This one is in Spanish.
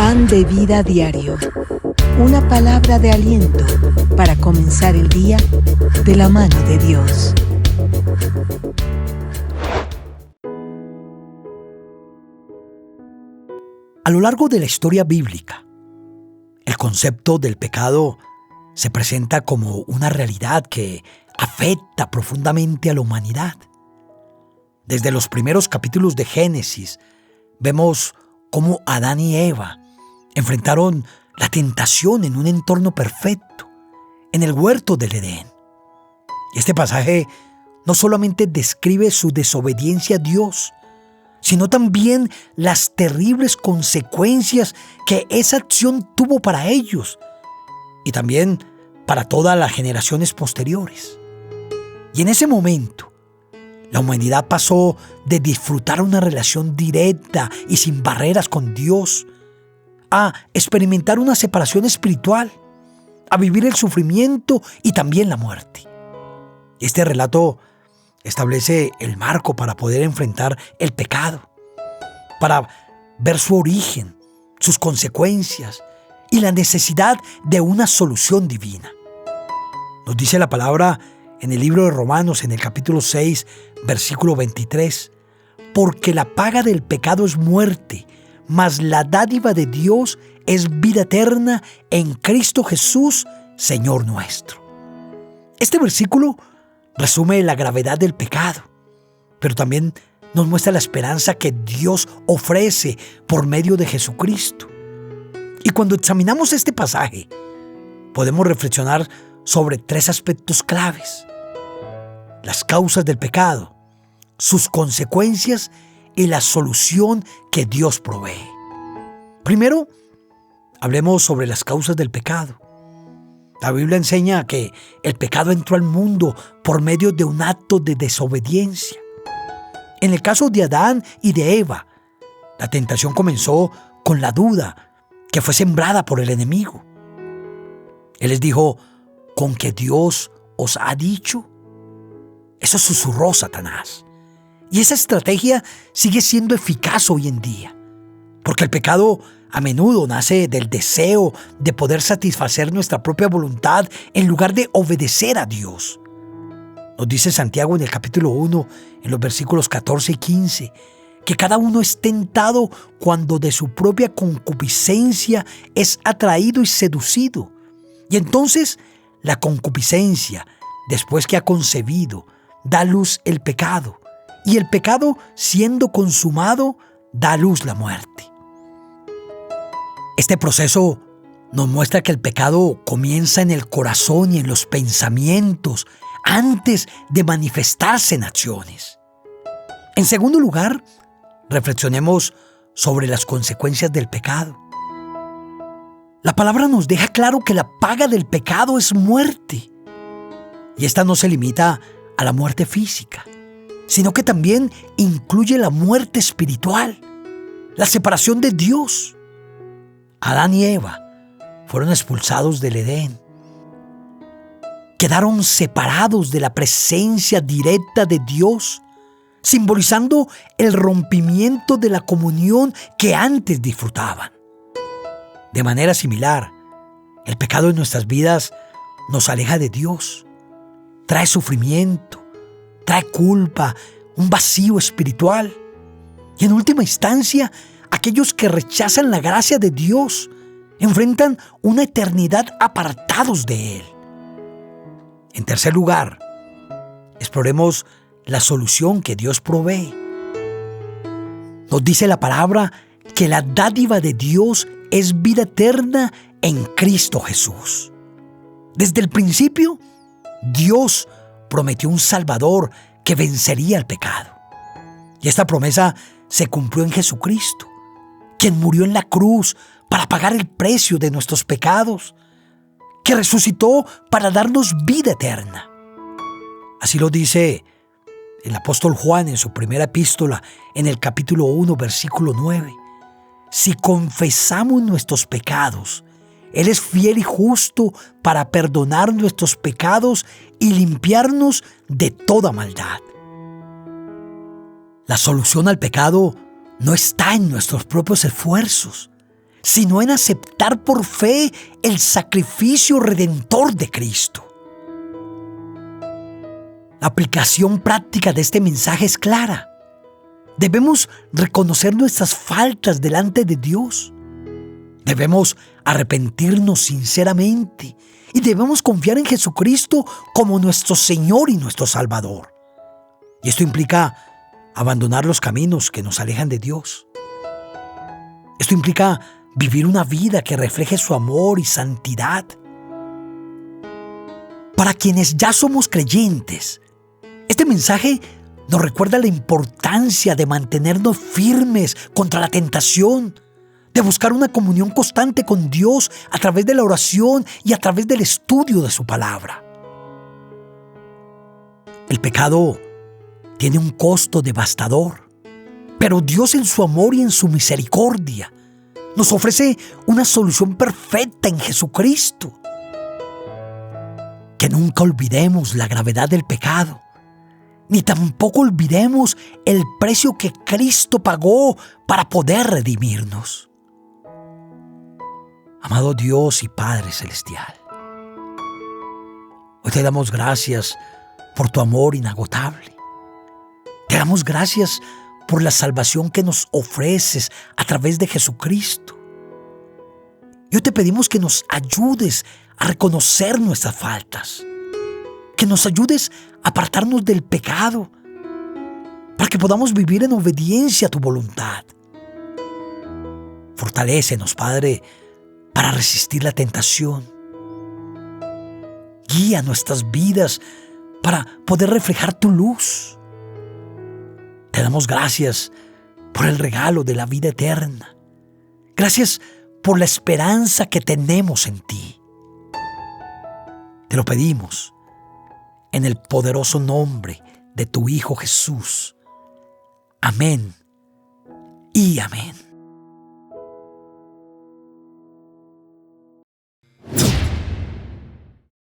Pan de vida diario. Una palabra de aliento para comenzar el día de la mano de Dios. A lo largo de la historia bíblica, el concepto del pecado se presenta como una realidad que afecta profundamente a la humanidad. Desde los primeros capítulos de Génesis, vemos cómo Adán y Eva enfrentaron la tentación en un entorno perfecto, en el huerto del Edén. Este pasaje no solamente describe su desobediencia a Dios, sino también las terribles consecuencias que esa acción tuvo para ellos y también para todas las generaciones posteriores. Y en ese momento, la humanidad pasó de disfrutar una relación directa y sin barreras con Dios a experimentar una separación espiritual, a vivir el sufrimiento y también la muerte. Este relato establece el marco para poder enfrentar el pecado, para ver su origen, sus consecuencias y la necesidad de una solución divina. Nos dice la palabra en el libro de Romanos, en el capítulo 6, versículo 23, porque la paga del pecado es muerte, mas la dádiva de Dios es vida eterna en Cristo Jesús, Señor nuestro. Este versículo resume la gravedad del pecado, pero también nos muestra la esperanza que Dios ofrece por medio de Jesucristo. Y cuando examinamos este pasaje, podemos reflexionar sobre tres aspectos claves: las causas del pecado, sus consecuencias y la solución que Dios provee. Primero, hablemos sobre las causas del pecado. La Biblia enseña que el pecado entró al mundo por medio de un acto de desobediencia. En el caso de Adán y de Eva, la tentación comenzó con la duda que fue sembrada por el enemigo. Él les dijo: ¿con que Dios os ha dicho? Eso susurró Satanás. Y esa estrategia sigue siendo eficaz hoy en día, porque el pecado a menudo nace del deseo de poder satisfacer nuestra propia voluntad en lugar de obedecer a Dios. Nos dice Santiago en el capítulo 1, en los versículos 14 y 15, que cada uno es tentado cuando de su propia concupiscencia es atraído y seducido. Y entonces la concupiscencia, después que ha concebido, da a luz el pecado. Y el pecado, siendo consumado, da a luz la muerte. Este proceso nos muestra que el pecado comienza en el corazón y en los pensamientos antes de manifestarse en acciones. En segundo lugar, reflexionemos sobre las consecuencias del pecado. La palabra nos deja claro que la paga del pecado es muerte. Y esta no se limita a la muerte física, sino que también incluye la muerte espiritual, la separación de Dios. Adán y Eva fueron expulsados del Edén. Quedaron separados de la presencia directa de Dios, simbolizando el rompimiento de la comunión que antes disfrutaban. De manera similar, el pecado en nuestras vidas nos aleja de Dios, trae sufrimiento, trae culpa, un vacío espiritual. Y en última instancia, aquellos que rechazan la gracia de Dios enfrentan una eternidad apartados de Él. En tercer lugar, exploremos la solución que Dios provee. Nos dice la palabra que la dádiva de Dios es vida eterna en Cristo Jesús. Desde el principio, Dios prometió un Salvador que vencería el pecado. Y esta promesa se cumplió en Jesucristo, quien murió en la cruz para pagar el precio de nuestros pecados, que resucitó para darnos vida eterna. Así lo dice el apóstol Juan en su primera epístola, en el capítulo 1, versículo 9. Si confesamos nuestros pecados, Él es fiel y justo para perdonar nuestros pecados y limpiarnos de toda maldad. La solución al pecado no está en nuestros propios esfuerzos, sino en aceptar por fe el sacrificio redentor de Cristo. La aplicación práctica de este mensaje es clara. Debemos reconocer nuestras faltas delante de Dios. Debemos arrepentirnos sinceramente y debemos confiar en Jesucristo como nuestro Señor y nuestro Salvador. Y esto implica abandonar los caminos que nos alejan de Dios. Esto implica vivir una vida que refleje su amor y santidad. Para quienes ya somos creyentes, este mensaje nos recuerda la importancia de mantenernos firmes contra la tentación, de buscar una comunión constante con Dios a través de la oración y a través del estudio de su palabra. El pecado tiene un costo devastador, pero Dios en su amor y en su misericordia nos ofrece una solución perfecta en Jesucristo. Que nunca olvidemos la gravedad del pecado, ni tampoco olvidemos el precio que Cristo pagó para poder redimirnos. Amado Dios y Padre Celestial, hoy te damos gracias por tu amor inagotable. Te damos gracias por la salvación que nos ofreces a través de Jesucristo. Y hoy te pedimos que nos ayudes a reconocer nuestras faltas, que nos ayudes a apartarnos del pecado, para que podamos vivir en obediencia a tu voluntad. Fortalécenos, Padre, para resistir la tentación. Guía nuestras vidas para poder reflejar tu luz. Te damos gracias por el regalo de la vida eterna. Gracias por la esperanza que tenemos en ti. Te lo pedimos en el poderoso nombre de tu Hijo Jesús. Amén y amén.